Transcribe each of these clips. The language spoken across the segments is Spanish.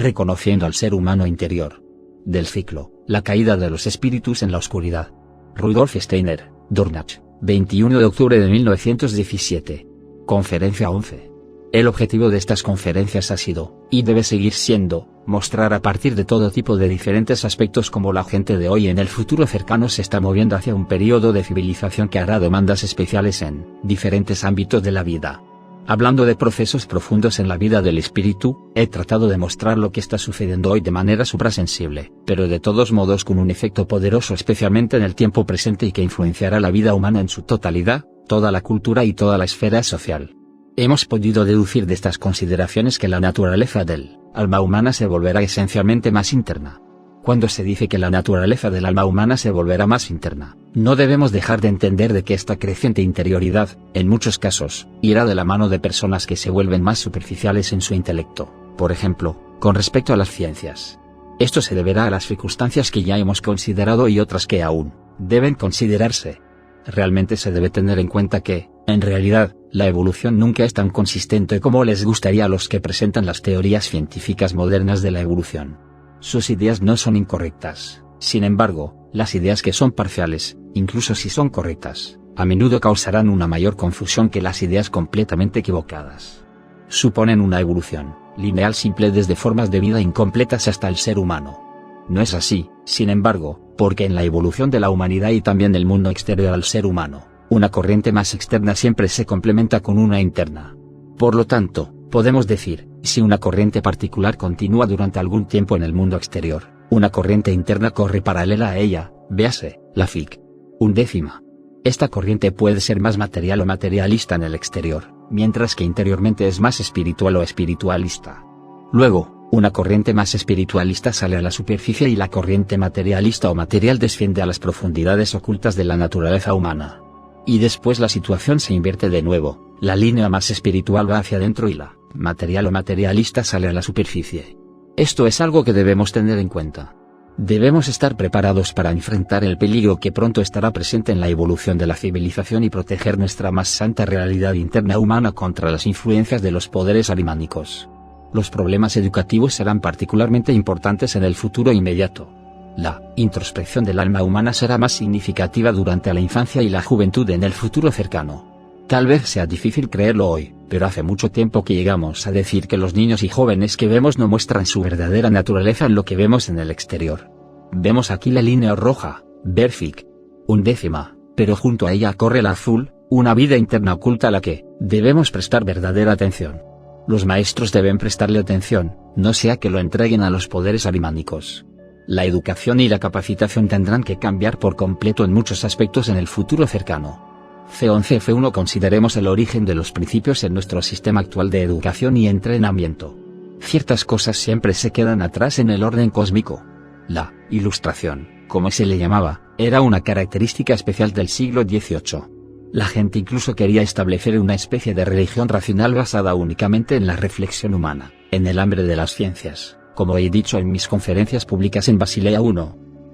reconociendo al ser humano interior. Del ciclo, La caída de los espíritus en la oscuridad. Rudolf Steiner, Dornach, 21 de octubre de 1917. Conferencia 11. El objetivo de estas conferencias ha sido, y debe seguir siendo, mostrar a partir de todo tipo de diferentes aspectos cómo la gente de hoy en el futuro cercano se está moviendo hacia un periodo de civilización que hará demandas especiales en diferentes ámbitos de la vida. Hablando de procesos profundos en la vida del espíritu, he tratado de mostrar lo que está sucediendo hoy de manera suprasensible, pero de todos modos con un efecto poderoso especialmente en el tiempo presente y que influenciará la vida humana en su totalidad, toda la cultura y toda la esfera social. Hemos podido deducir de estas consideraciones que la naturaleza del alma humana se volverá esencialmente más interna. Cuando se dice que la naturaleza del alma humana se volverá más interna, no debemos dejar de entender de que esta creciente interioridad, en muchos casos, irá de la mano de personas que se vuelven más superficiales en su intelecto, por ejemplo, con respecto a las ciencias. Esto se deberá a las circunstancias que ya hemos considerado y otras que aún deben considerarse. Realmente se debe tener en cuenta que, en realidad, la evolución nunca es tan consistente como les gustaría a los que presentan las teorías científicas modernas de la evolución. Sus ideas no son incorrectas, sin embargo, las ideas que son parciales, incluso si son correctas, a menudo causarán una mayor confusión que las ideas completamente equivocadas. Suponen una evolución lineal simple desde formas de vida incompletas hasta el ser humano. No es así, sin embargo, porque en la evolución de la humanidad y también del mundo exterior al ser humano, una corriente más externa siempre se complementa con una interna. Por lo tanto, podemos decir, si una corriente particular continúa durante algún tiempo en el mundo exterior, una corriente interna corre paralela a ella, véase, la Fic. 11. Esta corriente puede ser más material o materialista en el exterior, mientras que interiormente es más espiritual o espiritualista. Luego, una corriente más espiritualista sale a la superficie y la corriente materialista o material desciende a las profundidades ocultas de la naturaleza humana. Y después la situación se invierte de nuevo, la línea más espiritual va hacia adentro y la material o materialista sale a la superficie. Esto es algo que debemos tener en cuenta. Debemos estar preparados para enfrentar el peligro que pronto estará presente en la evolución de la civilización y proteger nuestra más santa realidad interna humana contra las influencias de los poderes arimánicos. Los problemas educativos serán particularmente importantes en el futuro inmediato. La introspección del alma humana será más significativa durante la infancia y la juventud en el futuro cercano. Tal vez sea difícil creerlo hoy, pero hace mucho tiempo que llegamos a decir que los niños y jóvenes que vemos no muestran su verdadera naturaleza en lo que vemos en el exterior. Vemos aquí la línea roja, Berfic. 11, pero junto a ella corre la azul, una vida interna oculta a la que debemos prestar verdadera atención. Los maestros deben prestarle atención, no sea que lo entreguen a los poderes arimánicos. La educación y la capacitación tendrán que cambiar por completo en muchos aspectos en el futuro cercano. C11F1 Consideremos el origen de los principios en nuestro sistema actual de educación y entrenamiento. Ciertas cosas siempre se quedan atrás en el orden cósmico. La ilustración, como se le llamaba, era una característica especial del siglo XVIII. La gente incluso quería establecer una especie de religión racional basada únicamente en la reflexión humana, en el hambre de las ciencias, como he dicho en mis conferencias públicas en Basilea I.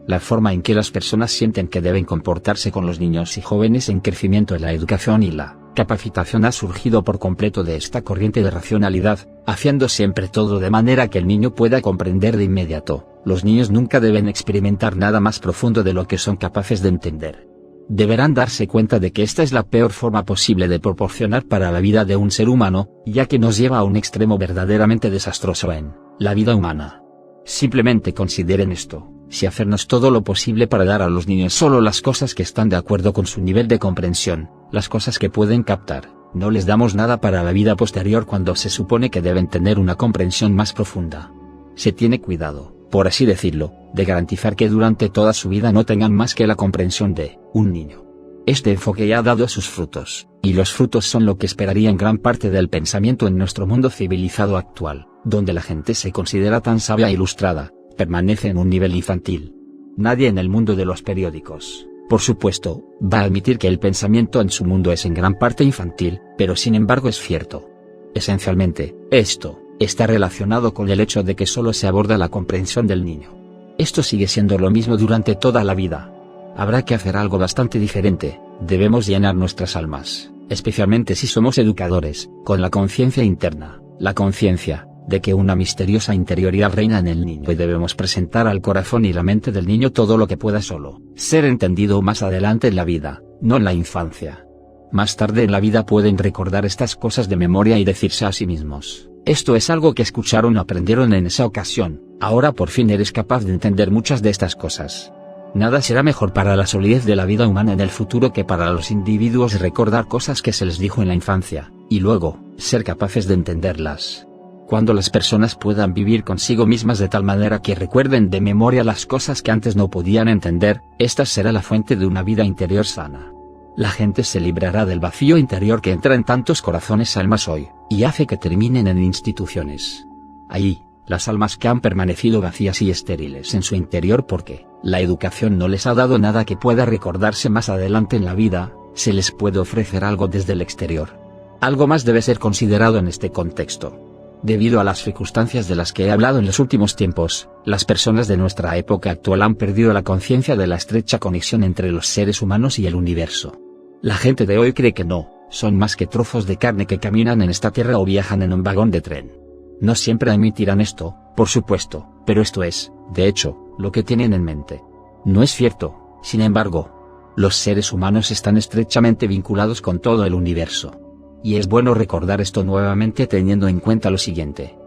La forma en que las personas sienten que deben comportarse con los niños y jóvenes en crecimiento en la educación y la capacitación ha surgido por completo de esta corriente de racionalidad, haciendo siempre todo de manera que el niño pueda comprender de inmediato. Los niños nunca deben experimentar nada más profundo de lo que son capaces de entender. Deberán darse cuenta de que esta es la peor forma posible de proporcionar para la vida de un ser humano, ya que nos lleva a un extremo verdaderamente desastroso en la vida humana. Simplemente consideren esto. Si hacernos todo lo posible para dar a los niños solo las cosas que están de acuerdo con su nivel de comprensión, las cosas que pueden captar, no les damos nada para la vida posterior cuando se supone que deben tener una comprensión más profunda. Se tiene cuidado, por así decirlo, de garantizar que durante toda su vida no tengan más que la comprensión de un niño. Este enfoque ya ha dado sus frutos, y los frutos son lo que esperaría en gran parte del pensamiento en nuestro mundo civilizado actual, donde la gente se considera tan sabia e ilustrada, permanece en un nivel infantil. Nadie en el mundo de los periódicos, por supuesto, va a admitir que el pensamiento en su mundo es en gran parte infantil, pero sin embargo es cierto. Esencialmente, esto está relacionado con el hecho de que solo se aborda la comprensión del niño. Esto sigue siendo lo mismo durante toda la vida. Habrá que hacer algo bastante diferente, debemos llenar nuestras almas, especialmente si somos educadores, con la conciencia interna, la conciencia de que una misteriosa interioridad reina en el niño y debemos presentar al corazón y la mente del niño todo lo que pueda solo ser entendido más adelante en la vida, no en la infancia. Más tarde en la vida pueden recordar estas cosas de memoria y decirse a sí mismos: esto es algo que escucharon o aprendieron en esa ocasión, ahora por fin eres capaz de entender muchas de estas cosas. Nada será mejor para la solidez de la vida humana en el futuro que para los individuos recordar cosas que se les dijo en la infancia, y luego, ser capaces de entenderlas. Cuando las personas puedan vivir consigo mismas de tal manera que recuerden de memoria las cosas que antes no podían entender, esta será la fuente de una vida interior sana. La gente se librará del vacío interior que entra en tantos corazones almas hoy, y hace que terminen en instituciones. Allí, las almas que han permanecido vacías y estériles en su interior porque la educación no les ha dado nada que pueda recordarse más adelante en la vida, se les puede ofrecer algo desde el exterior. Algo más debe ser considerado en este contexto. Debido a las circunstancias de las que he hablado en los últimos tiempos, las personas de nuestra época actual han perdido la conciencia de la estrecha conexión entre los seres humanos y el universo. La gente de hoy cree que no, son más que trozos de carne que caminan en esta tierra o viajan en un vagón de tren. No siempre admitirán esto, por supuesto, pero esto es, de hecho, lo que tienen en mente. No es cierto, sin embargo. Los seres humanos están estrechamente vinculados con todo el universo. Y es bueno recordar esto nuevamente teniendo en cuenta lo siguiente.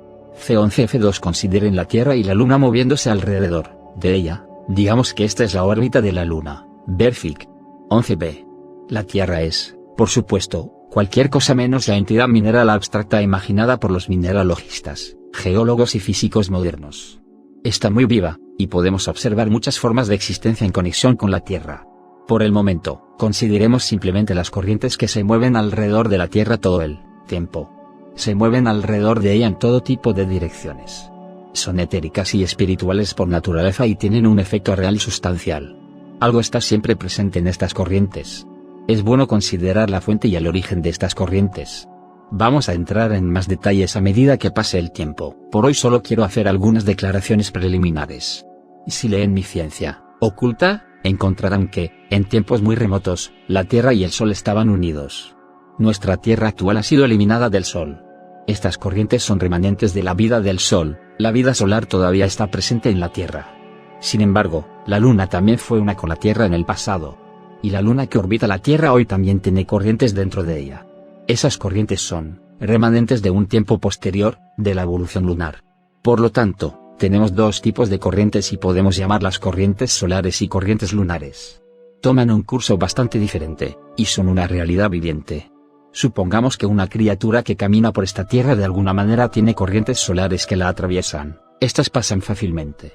C11F2 consideren la Tierra y la Luna moviéndose alrededor de ella, digamos que esta es la órbita de la Luna, Berfic. 11B. La Tierra es, por supuesto, cualquier cosa menos la entidad mineral abstracta imaginada por los mineralogistas, geólogos y físicos modernos. Está muy viva, y podemos observar muchas formas de existencia en conexión con la Tierra. Por el momento, consideremos simplemente las corrientes que se mueven alrededor de la Tierra todo el tiempo. Se mueven alrededor de ella en todo tipo de direcciones. Son etéricas y espirituales por naturaleza y tienen un efecto real y sustancial. Algo está siempre presente en estas corrientes. Es bueno considerar la fuente y el origen de estas corrientes. Vamos a entrar en más detalles a medida que pase el tiempo. Por hoy solo quiero hacer algunas declaraciones preliminares. Si leen mi ciencia oculta, encontrarán que, en tiempos muy remotos, la Tierra y el Sol estaban unidos. Nuestra Tierra actual ha sido eliminada del Sol. Estas corrientes son remanentes de la vida del Sol, la vida solar todavía está presente en la Tierra. Sin embargo, la Luna también fue una con la Tierra en el pasado. Y la Luna que orbita la Tierra hoy también tiene corrientes dentro de ella. Esas corrientes son remanentes de un tiempo posterior, de la evolución lunar. Por lo tanto, tenemos dos tipos de corrientes y podemos llamarlas corrientes solares y corrientes lunares. Toman un curso bastante diferente, y son una realidad viviente. Supongamos que una criatura que camina por esta tierra de alguna manera tiene corrientes solares que la atraviesan, estas pasan fácilmente.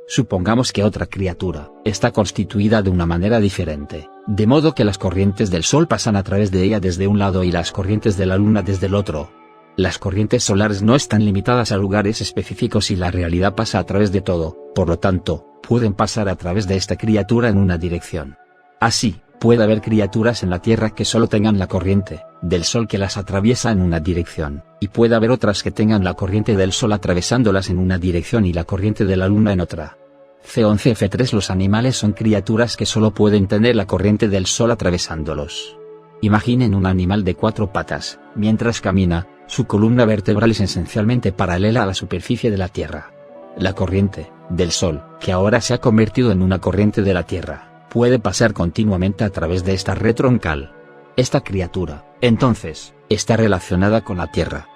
Supongamos que otra criatura está constituida de una manera diferente, de modo que las corrientes del Sol pasan a través de ella desde un lado y las corrientes de la Luna desde el otro. Las corrientes solares no están limitadas a lugares específicos y la realidad pasa a través de todo, por lo tanto, pueden pasar a través de esta criatura en una dirección. Así, puede haber criaturas en la Tierra que solo tengan la corriente del Sol que las atraviesa en una dirección, y puede haber otras que tengan la corriente del Sol atravesándolas en una dirección y la corriente de la Luna en otra. C11F3 Los animales son criaturas que solo pueden tener la corriente del Sol atravesándolos. Imaginen un animal de 4 patas, mientras camina, su columna vertebral es esencialmente paralela a la superficie de la Tierra. La corriente del Sol, que ahora se ha convertido en una corriente de la Tierra, puede pasar continuamente a través de esta red troncal. Esta criatura, entonces, está relacionada con la Tierra.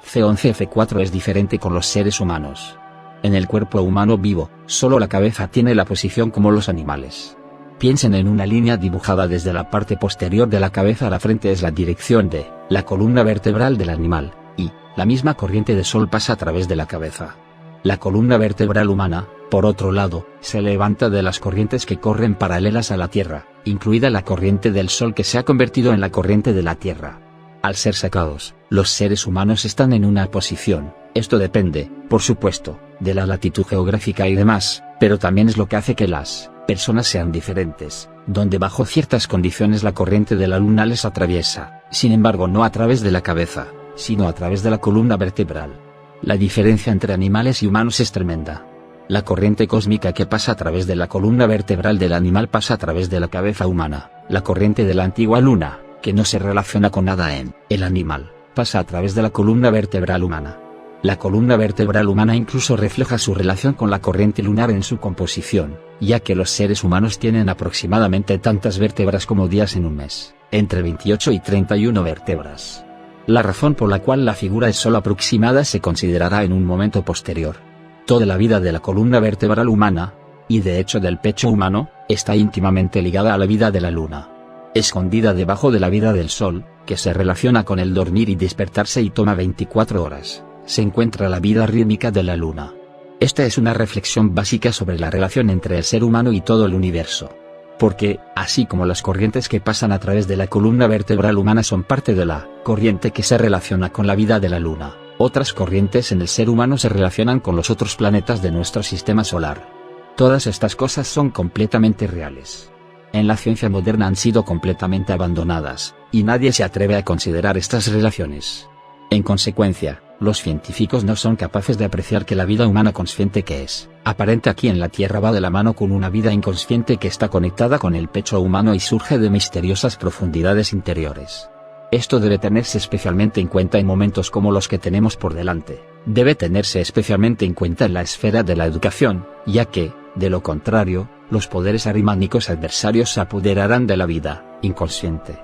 C11F4 es diferente con los seres humanos. En el cuerpo humano vivo, solo la cabeza tiene la posición como los animales. Piensen en una línea dibujada desde la parte posterior de la cabeza a la frente es la dirección de la columna vertebral del animal, y la misma corriente de Sol pasa a través de la cabeza. La columna vertebral humana, por otro lado, se levanta de las corrientes que corren paralelas a la Tierra, incluida la corriente del Sol que se ha convertido en la corriente de la Tierra. Al ser sacados, los seres humanos están en una posición, esto depende, por supuesto, de la latitud geográfica y demás, pero también es lo que hace que las personas sean diferentes, donde bajo ciertas condiciones la corriente de la Luna les atraviesa, sin embargo no a través de la cabeza, sino a través de la columna vertebral. La diferencia entre animales y humanos es tremenda. La corriente cósmica que pasa a través de la columna vertebral del animal pasa a través de la cabeza humana. La corriente de la antigua Luna, que no se relaciona con nada en el animal, pasa a través de la columna vertebral humana. La columna vertebral humana incluso refleja su relación con la corriente lunar en su composición, ya que los seres humanos tienen aproximadamente tantas vértebras como días en un mes, entre 28 y 31 vértebras. La razón por la cual la figura es solo aproximada se considerará en un momento posterior. Toda la vida de la columna vertebral humana, y de hecho del pecho humano, está íntimamente ligada a la vida de la luna. Escondida debajo de la vida del sol, que se relaciona con el dormir y despertarse y toma 24 horas, se encuentra la vida rítmica de la luna. Esta es una reflexión básica sobre la relación entre el ser humano y todo el universo. Porque, así como las corrientes que pasan a través de la columna vertebral humana son parte de la corriente que se relaciona con la vida de la luna, otras corrientes en el ser humano se relacionan con los otros planetas de nuestro sistema solar. Todas estas cosas son completamente reales. En la ciencia moderna han sido completamente abandonadas, y nadie se atreve a considerar estas relaciones. En consecuencia, los científicos no son capaces de apreciar que la vida humana consciente que es aparente aquí en la Tierra va de la mano con una vida inconsciente que está conectada con el pecho humano y surge de misteriosas profundidades interiores. Esto debe tenerse especialmente en cuenta en momentos como los que tenemos por delante. Debe tenerse especialmente en cuenta en la esfera de la educación, ya que, de lo contrario, los poderes arimánicos adversarios se apoderarán de la vida inconsciente.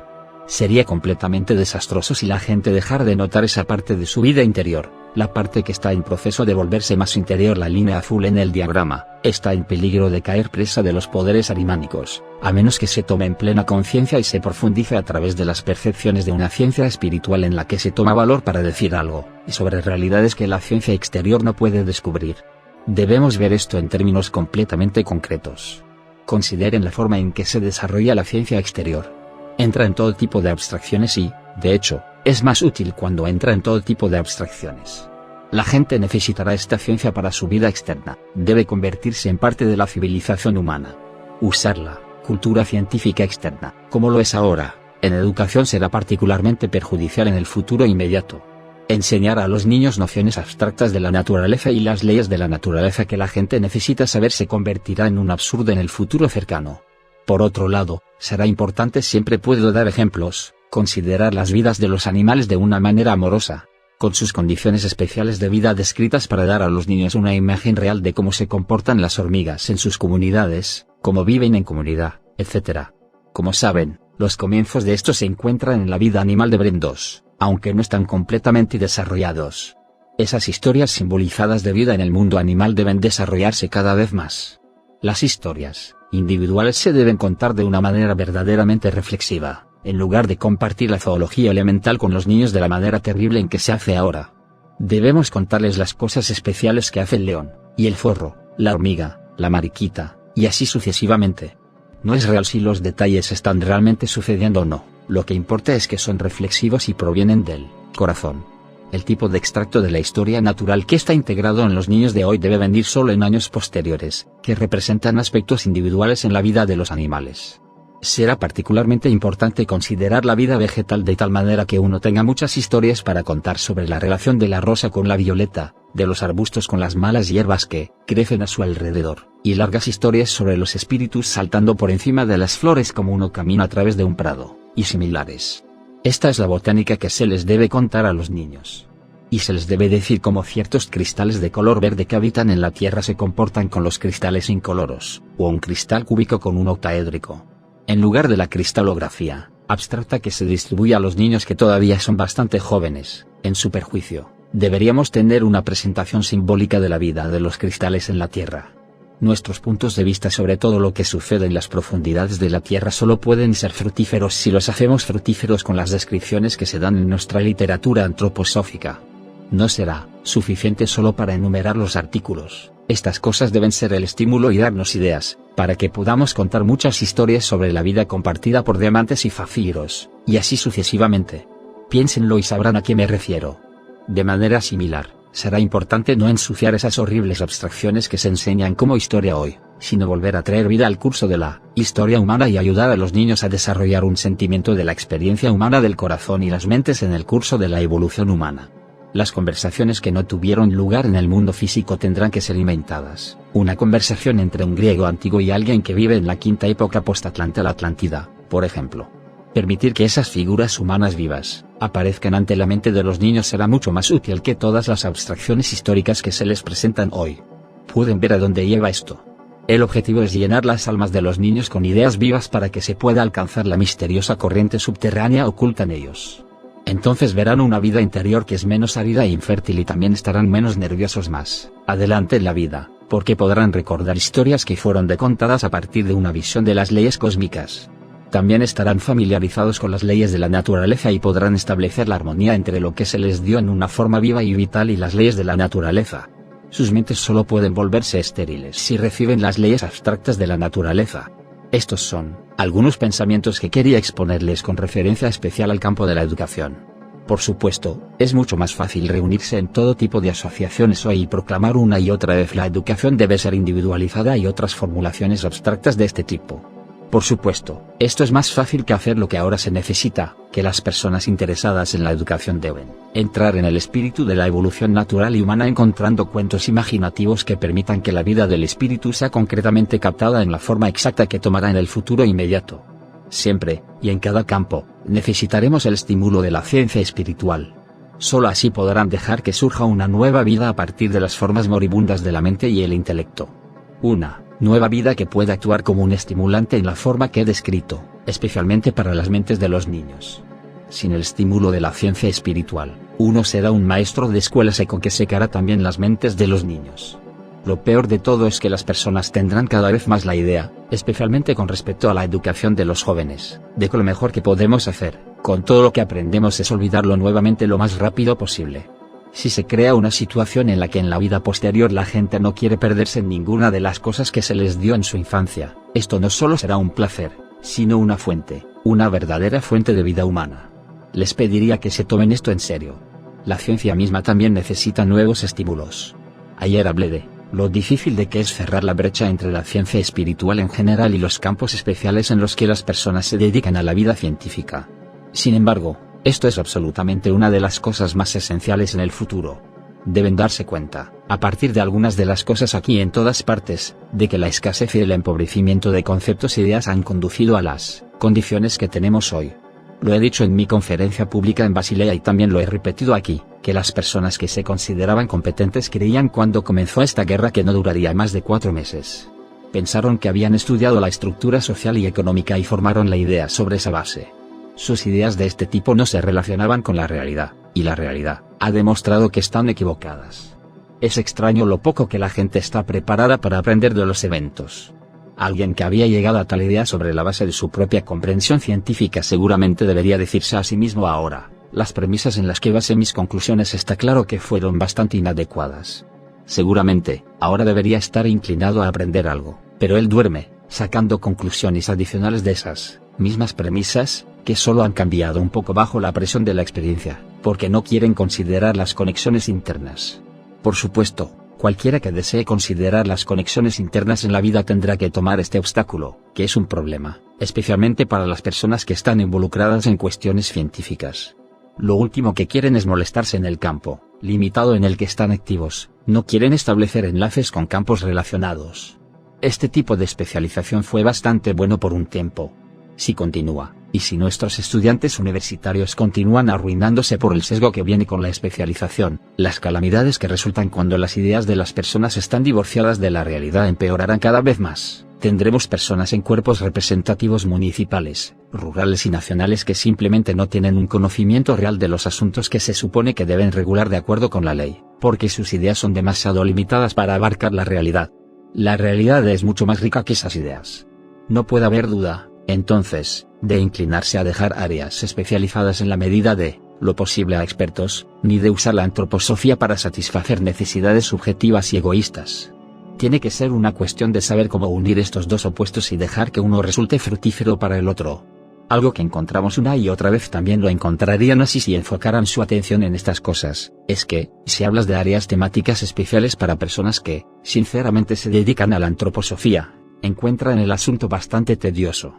Sería completamente desastroso si la gente dejara de notar esa parte de su vida interior, la parte que está en proceso de volverse más interior. La línea azul en el diagrama está en peligro de caer presa de los poderes arimánicos, a menos que se tome en plena conciencia y se profundice a través de las percepciones de una ciencia espiritual en la que se toma valor para decir algo, y sobre realidades que la ciencia exterior no puede descubrir. Debemos ver esto en términos completamente concretos. Consideren la forma en que se desarrolla la ciencia exterior. Entra en todo tipo de abstracciones y, de hecho, es más útil cuando entra en todo tipo de abstracciones. La gente necesitará esta ciencia para su vida externa, debe convertirse en parte de la civilización humana. Usar la cultura científica externa, como lo es ahora, en educación será particularmente perjudicial en el futuro inmediato. Enseñar a los niños nociones abstractas de la naturaleza y las leyes de la naturaleza que la gente necesita saber se convertirá en un absurdo en el futuro cercano. Por otro lado, será importante, siempre puedo dar ejemplos, considerar las vidas de los animales de una manera amorosa, con sus condiciones especiales de vida descritas para dar a los niños una imagen real de cómo se comportan las hormigas en sus comunidades, cómo viven en comunidad, etc. Como saben, los comienzos de esto se encuentran en la vida animal de Bren 2, aunque no están completamente desarrollados. Esas historias simbolizadas de vida en el mundo animal deben desarrollarse cada vez más. Las historias individuales se deben contar de una manera verdaderamente reflexiva, en lugar de compartir la zoología elemental con los niños de la manera terrible en que se hace ahora. Debemos contarles las cosas especiales que hace el león, y el zorro, la hormiga, la mariquita, y así sucesivamente. No es real si los detalles están realmente sucediendo o no, lo que importa es que son reflexivos y provienen del corazón. El tipo de extracto de la historia natural que está integrado en los niños de hoy debe venir solo en años posteriores, que representan aspectos individuales en la vida de los animales. Será particularmente importante considerar la vida vegetal de tal manera que uno tenga muchas historias para contar sobre la relación de la rosa con la violeta, de los arbustos con las malas hierbas que crecen a su alrededor, y largas historias sobre los espíritus saltando por encima de las flores como uno camina a través de un prado, y similares. Esta es la botánica que se les debe contar a los niños. Y se les debe decir cómo ciertos cristales de color verde que habitan en la Tierra se comportan con los cristales incoloros, o un cristal cúbico con un octaédrico. En lugar de la cristalografía abstracta que se distribuye a los niños que todavía son bastante jóvenes, en su perjuicio, deberíamos tener una presentación simbólica de la vida de los cristales en la Tierra. Nuestros puntos de vista sobre todo lo que sucede en las profundidades de la Tierra solo pueden ser fructíferos si los hacemos fructíferos con las descripciones que se dan en nuestra literatura antroposófica. No será suficiente solo para enumerar los artículos, estas cosas deben ser el estímulo y darnos ideas, para que podamos contar muchas historias sobre la vida compartida por diamantes y zafiros, y así sucesivamente. Piénsenlo y sabrán a qué me refiero. De manera similar, será importante no ensuciar esas horribles abstracciones que se enseñan como historia hoy, sino volver a traer vida al curso de la historia humana y ayudar a los niños a desarrollar un sentimiento de la experiencia humana del corazón y las mentes en el curso de la evolución humana. Las conversaciones que no tuvieron lugar en el mundo físico tendrán que ser inventadas. Una conversación entre un griego antiguo y alguien que vive en la quinta época post-Atlante, la Atlántida, por ejemplo. Permitir que esas figuras humanas vivas aparezcan ante la mente de los niños será mucho más útil que todas las abstracciones históricas que se les presentan hoy. Pueden ver a dónde lleva esto. El objetivo es llenar las almas de los niños con ideas vivas para que se pueda alcanzar la misteriosa corriente subterránea oculta en ellos. Entonces verán una vida interior que es menos árida e infértil y también estarán menos nerviosos más adelante en la vida, porque podrán recordar historias que fueron contadas a partir de una visión de las leyes cósmicas. También estarán familiarizados con las leyes de la naturaleza y podrán establecer la armonía entre lo que se les dio en una forma viva y vital y las leyes de la naturaleza. Sus mentes solo pueden volverse estériles si reciben las leyes abstractas de la naturaleza. Estos son algunos pensamientos que quería exponerles con referencia especial al campo de la educación. Por supuesto, es mucho más fácil reunirse en todo tipo de asociaciones hoy y proclamar una y otra vez la educación debe ser individualizada y otras formulaciones abstractas de este tipo. Por supuesto, esto es más fácil que hacer lo que ahora se necesita, que las personas interesadas en la educación deben entrar en el espíritu de la evolución natural y humana encontrando cuentos imaginativos que permitan que la vida del espíritu sea concretamente captada en la forma exacta que tomará en el futuro inmediato. Siempre, y en cada campo, necesitaremos el estímulo de la ciencia espiritual. Solo así podrán dejar que surja una nueva vida a partir de las formas moribundas de la mente y el intelecto. Una nueva vida que pueda actuar como un estimulante en la forma que he descrito, especialmente para las mentes de los niños. Sin el estímulo de la ciencia espiritual, uno será un maestro de escuela seco que secará también las mentes de los niños. Lo peor de todo es que las personas tendrán cada vez más la idea, especialmente con respecto a la educación de los jóvenes, de que lo mejor que podemos hacer, con todo lo que aprendemos es olvidarlo nuevamente lo más rápido posible. Si se crea una situación en la que en la vida posterior la gente no quiere perderse en ninguna de las cosas que se les dio en su infancia, esto no solo será un placer, sino una fuente, una verdadera fuente de vida humana. Les pediría que se tomen esto en serio. La ciencia misma también necesita nuevos estímulos. Ayer hablé de lo difícil de que es cerrar la brecha entre la ciencia espiritual en general y los campos especiales en los que las personas se dedican a la vida científica. Sin embargo, esto es absolutamente una de las cosas más esenciales en el futuro. Deben darse cuenta, a partir de algunas de las cosas aquí en todas partes, de que la escasez y el empobrecimiento de conceptos e ideas han conducido a las condiciones que tenemos hoy. Lo he dicho en mi conferencia pública en Basilea y también lo he repetido aquí, que las personas que se consideraban competentes creían cuando comenzó esta guerra que no duraría más de 4 meses. Pensaron que habían estudiado la estructura social y económica y formaron la idea sobre esa base. Sus ideas de este tipo no se relacionaban con la realidad, y la realidad ha demostrado que están equivocadas. Es extraño lo poco que la gente está preparada para aprender de los eventos. Alguien que había llegado a tal idea sobre la base de su propia comprensión científica seguramente debería decirse a sí mismo ahora, las premisas en las que basé mis conclusiones está claro que fueron bastante inadecuadas. Seguramente, ahora debería estar inclinado a aprender algo, pero él duerme, sacando conclusiones adicionales de esas mismas premisas, que solo han cambiado un poco bajo la presión de la experiencia, porque no quieren considerar las conexiones internas. Por supuesto, cualquiera que desee considerar las conexiones internas en la vida tendrá que tomar este obstáculo, que es un problema, especialmente para las personas que están involucradas en cuestiones científicas. Lo último que quieren es molestarse en el campo limitado en el que están activos, no quieren establecer enlaces con campos relacionados. Este tipo de especialización fue bastante bueno por un tiempo. Si continúa, y si nuestros estudiantes universitarios continúan arruinándose por el sesgo que viene con la especialización, las calamidades que resultan cuando las ideas de las personas están divorciadas de la realidad empeorarán cada vez más. Tendremos personas en cuerpos representativos municipales, rurales y nacionales que simplemente no tienen un conocimiento real de los asuntos que se supone que deben regular de acuerdo con la ley, porque sus ideas son demasiado limitadas para abarcar la realidad. La realidad es mucho más rica que esas ideas. No puede haber duda, entonces, de inclinarse a dejar áreas especializadas en la medida de lo posible a expertos, ni de usar la antroposofía para satisfacer necesidades subjetivas y egoístas. Tiene que ser una cuestión de saber cómo unir estos dos opuestos y dejar que uno resulte fructífero para el otro. Algo que encontramos una y otra vez también lo encontrarían así si enfocaran su atención en estas cosas, es que, si hablas de áreas temáticas especiales para personas que, sinceramente se dedican a la antroposofía, encuentran el asunto bastante tedioso.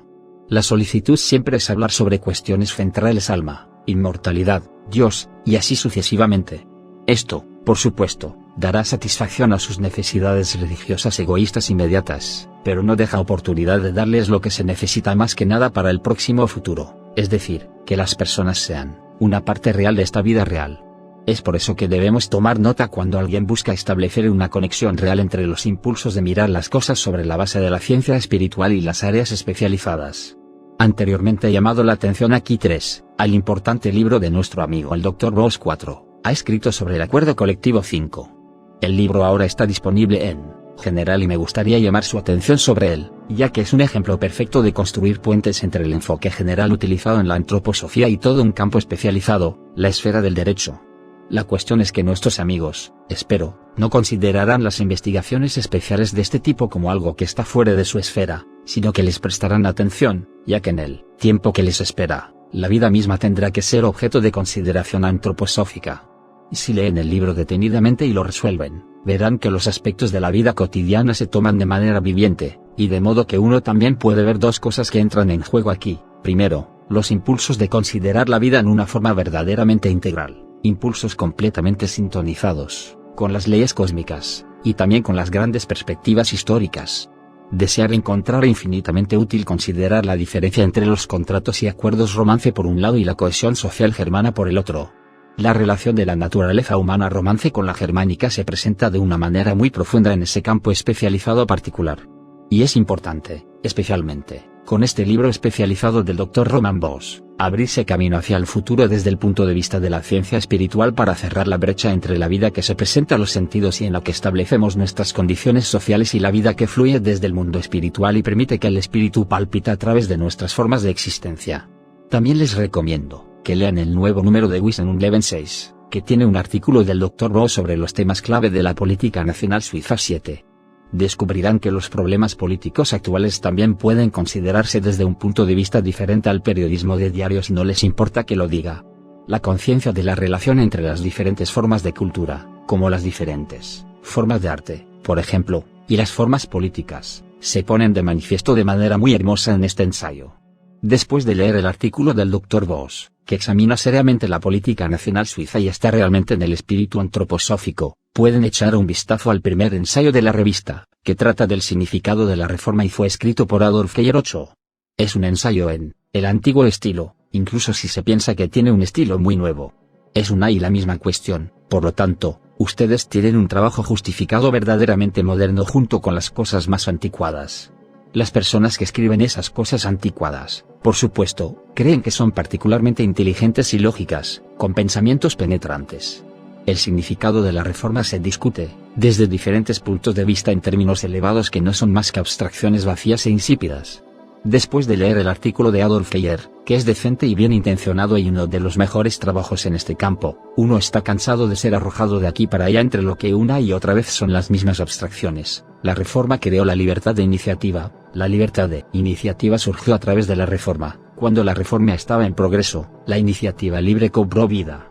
La solicitud siempre es hablar sobre cuestiones centrales: alma, inmortalidad, Dios, y así sucesivamente. Esto, por supuesto, dará satisfacción a sus necesidades religiosas egoístas inmediatas, pero no deja oportunidad de darles lo que se necesita más que nada para el próximo futuro. es decir, que las personas sean una parte real de esta vida real. Es por eso que debemos tomar nota cuando alguien busca establecer una conexión real entre los impulsos de mirar las cosas sobre la base de la ciencia espiritual y las áreas especializadas. Anteriormente he llamado la atención aquí 3, al importante libro de nuestro amigo el Dr. Boss 4, ha escrito sobre el acuerdo colectivo 5. El libro ahora está disponible en general y me gustaría llamar su atención sobre él, ya que es un ejemplo perfecto de construir puentes entre el enfoque general utilizado en la antroposofía y todo un campo especializado, la esfera del derecho. La cuestión es que nuestros amigos, espero, no considerarán las investigaciones especiales de este tipo como algo que está fuera de su esfera, sino que les prestarán atención, ya que en el tiempo que les espera, la vida misma tendrá que ser objeto de consideración antroposófica. Y si leen el libro detenidamente y lo resuelven, verán que los aspectos de la vida cotidiana se toman de manera viviente, y de modo que uno también puede ver dos cosas que entran en juego aquí. Primero, los impulsos de considerar la vida en una forma verdaderamente integral, impulsos completamente sintonizados con las leyes cósmicas, y también con las grandes perspectivas históricas. Desear encontrar infinitamente útil considerar la diferencia entre los contratos y acuerdos romance por un lado y la cohesión social germana por el otro. La relación de la naturaleza humana romance con la germánica se presenta de una manera muy profunda en ese campo especializado particular. Y es importante, especialmente, con este libro especializado del Dr. Roman Boss, abrirse camino hacia el futuro desde el punto de vista de la ciencia espiritual para cerrar la brecha entre la vida que se presenta a los sentidos y en la que establecemos nuestras condiciones sociales y la vida que fluye desde el mundo espiritual y permite que el espíritu palpite a través de nuestras formas de existencia. También les recomiendo que lean el nuevo número de Wisdom 11.6, que tiene un artículo del Dr. Boss sobre los temas clave de la política nacional suiza 7. Descubrirán que los problemas políticos actuales también pueden considerarse desde un punto de vista diferente al periodismo de diario si no les importa que lo diga. La conciencia de la relación entre las diferentes formas de cultura, como las diferentes formas de arte, por ejemplo, y las formas políticas, se ponen de manifiesto de manera muy hermosa en este ensayo. Después de leer el artículo del Dr. Boss, que examina seriamente la política nacional suiza y está realmente en el espíritu antroposófico, pueden echar un vistazo al primer ensayo de la revista, que trata del significado de la reforma y fue escrito por Adolf Geyer 8. Es un ensayo en el antiguo estilo, incluso si se piensa que tiene un estilo muy nuevo. Es una y la misma cuestión, por lo tanto, ustedes tienen un trabajo justificado verdaderamente moderno junto con las cosas más anticuadas. Las personas que escriben esas cosas anticuadas, por supuesto, creen que son particularmente inteligentes y lógicas, con pensamientos penetrantes. El significado de la reforma se discute, desde diferentes puntos de vista en términos elevados que no son más que abstracciones vacías e insípidas. Después de leer el artículo de Adolf Geyer, que es decente y bien intencionado y uno de los mejores trabajos en este campo, uno está cansado de ser arrojado de aquí para allá entre lo que una y otra vez son las mismas abstracciones. La reforma creó la libertad de iniciativa. La libertad de iniciativa surgió a través de la reforma. Cuando la reforma estaba en progreso, la iniciativa libre cobró vida.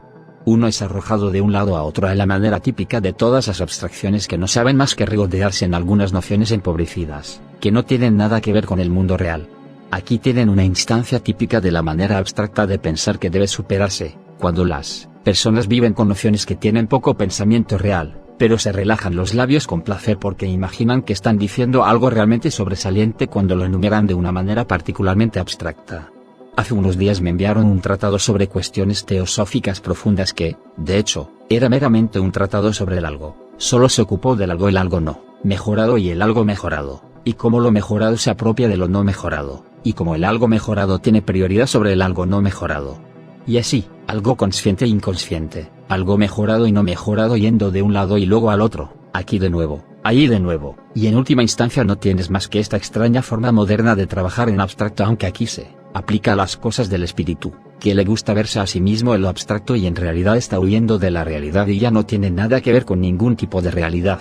Uno es arrojado de un lado a otro a la manera típica de todas las abstracciones que no saben más que regodearse en algunas nociones empobrecidas, que no tienen nada que ver con el mundo real. Aquí tienen una instancia típica de la manera abstracta de pensar que debe superarse, cuando las personas viven con nociones que tienen poco pensamiento real, pero se relajan los labios con placer porque imaginan que están diciendo algo realmente sobresaliente cuando lo enumeran de una manera particularmente abstracta. Hace unos días me enviaron un tratado sobre cuestiones teosóficas profundas que, de hecho, era meramente un tratado sobre el algo. Solo se ocupó del algo, el algo no mejorado y el algo mejorado, y cómo lo mejorado se apropia de lo no mejorado, y cómo el algo mejorado tiene prioridad sobre el algo no mejorado. Y así, algo consciente e inconsciente, algo mejorado y no mejorado yendo de un lado y luego al otro, aquí de nuevo, allí de nuevo, y en última instancia no tienes más que esta extraña forma moderna de trabajar en abstracto, aunque aquí se aplica a las cosas del espíritu, que le gusta verse a sí mismo en lo abstracto y en realidad está huyendo de la realidad y ya no tiene nada que ver con ningún tipo de realidad.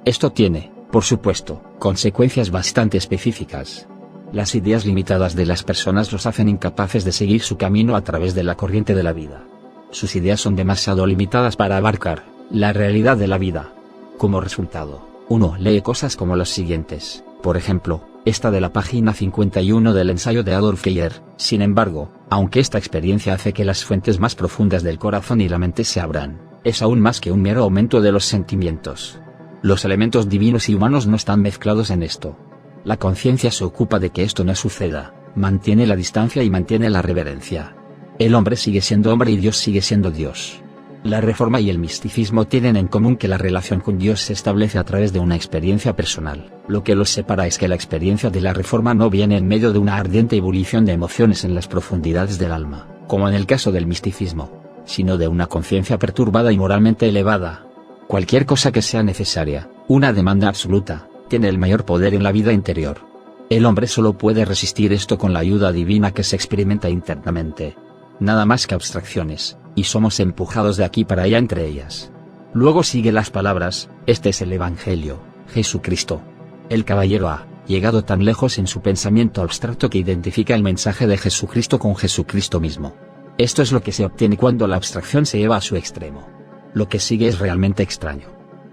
Esto tiene, por supuesto, consecuencias bastante específicas. Las ideas limitadas de las personas los hacen incapaces de seguir su camino a través de la corriente de la vida. Sus ideas son demasiado limitadas para abarcar la realidad de la vida. Como resultado, uno lee cosas como las siguientes, por ejemplo, esta de la página 51 del ensayo de Adolf Geyer. Sin embargo, aunque esta experiencia hace que las fuentes más profundas del corazón y la mente se abran, es aún más que un mero aumento de los sentimientos. Los elementos divinos y humanos no están mezclados en esto. La conciencia se ocupa de que esto no suceda, mantiene la distancia y mantiene la reverencia. El hombre sigue siendo hombre y Dios sigue siendo Dios. La Reforma y el misticismo tienen en común que la relación con Dios se establece a través de una experiencia personal. Lo que los separa es que la experiencia de la Reforma no viene en medio de una ardiente ebullición de emociones en las profundidades del alma, como en el caso del misticismo, sino de una conciencia perturbada y moralmente elevada. Cualquier cosa que sea necesaria, una demanda absoluta, tiene el mayor poder en la vida interior. El hombre solo puede resistir esto con la ayuda divina que se experimenta internamente. Nada más que abstracciones, y somos empujados de aquí para allá entre ellas. Luego sigue las palabras: este es el Evangelio, Jesucristo. El caballero ha llegado tan lejos en su pensamiento abstracto que identifica el mensaje de Jesucristo con Jesucristo mismo. Esto es lo que se obtiene cuando la abstracción se lleva a su extremo. Lo que sigue es realmente extraño.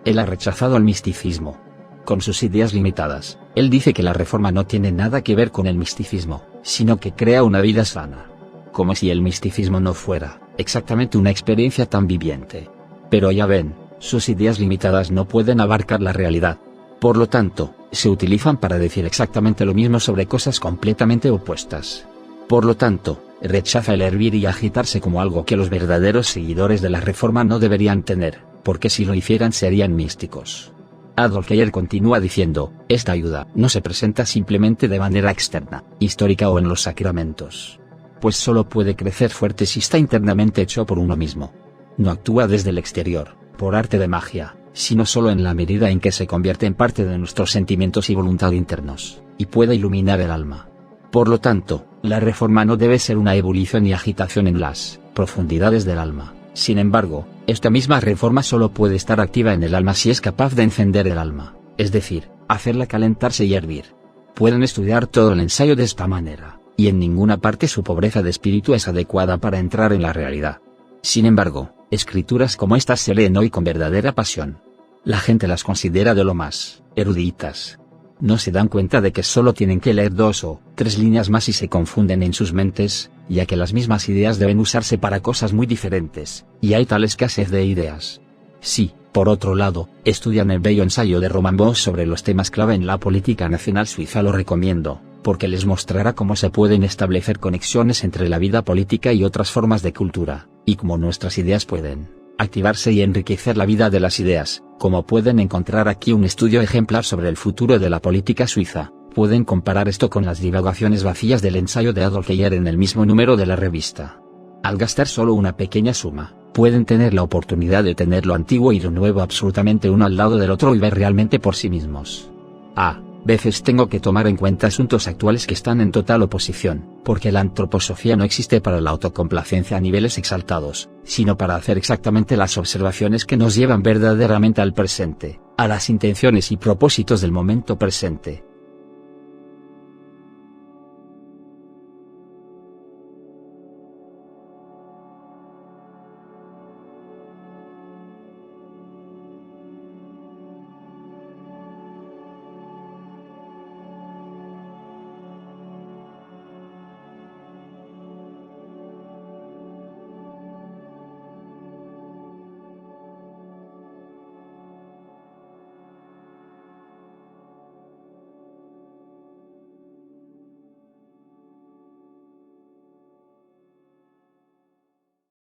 Él ha rechazado el misticismo. Con sus ideas limitadas, él dice que la Reforma no tiene nada que ver con el misticismo, sino que crea una vida sana. Como si el misticismo no fuera exactamente una experiencia tan viviente. Pero ya ven, sus ideas limitadas no pueden abarcar la realidad. Por lo tanto, se utilizan para decir exactamente lo mismo sobre cosas completamente opuestas. Por lo tanto, rechaza el hervir y agitarse como algo que los verdaderos seguidores de la Reforma no deberían tener, porque si lo hicieran serían místicos. Adolf Eicher continúa diciendo: esta ayuda no se presenta simplemente de manera externa, histórica o en los sacramentos. Pues solo puede crecer fuerte si está internamente hecho por uno mismo. No actúa desde el exterior, por arte de magia, sino solo en la medida en que se convierte en parte de nuestros sentimientos y voluntad internos, y pueda iluminar el alma. Por lo tanto, la Reforma no debe ser una ebullición y agitación en las profundidades del alma. Sin embargo, esta misma Reforma solo puede estar activa en el alma si es capaz de encender el alma, es decir, hacerla calentarse y hervir. Pueden estudiar todo el ensayo de esta manera, y en ninguna parte su pobreza de espíritu es adecuada para entrar en la realidad. Sin embargo, escrituras como estas se leen hoy con verdadera pasión. La gente las considera de lo más eruditas. No se dan cuenta de que solo tienen que leer 2 o 3 líneas más y se confunden en sus mentes, ya que las mismas ideas deben usarse para cosas muy diferentes, y hay tal escasez de ideas. Sí, por otro lado, estudian el bello ensayo de Roman Bosch sobre los temas clave en la política nacional suiza, lo recomiendo, porque les mostrará cómo se pueden establecer conexiones entre la vida política y otras formas de cultura, y cómo nuestras ideas pueden activarse y enriquecer la vida de las ideas. Como pueden encontrar aquí un estudio ejemplar sobre el futuro de la política suiza, pueden comparar esto con las divagaciones vacías del ensayo de Adolf Eicher en el mismo número de la revista. Al gastar solo una pequeña suma, pueden tener la oportunidad de tener lo antiguo y lo nuevo absolutamente uno al lado del otro y ver realmente por sí mismos. A veces tengo que tomar en cuenta asuntos actuales que están en total oposición, porque la antroposofía no existe para la autocomplacencia a niveles exaltados, sino para hacer exactamente las observaciones que nos llevan verdaderamente al presente, a las intenciones y propósitos del momento presente.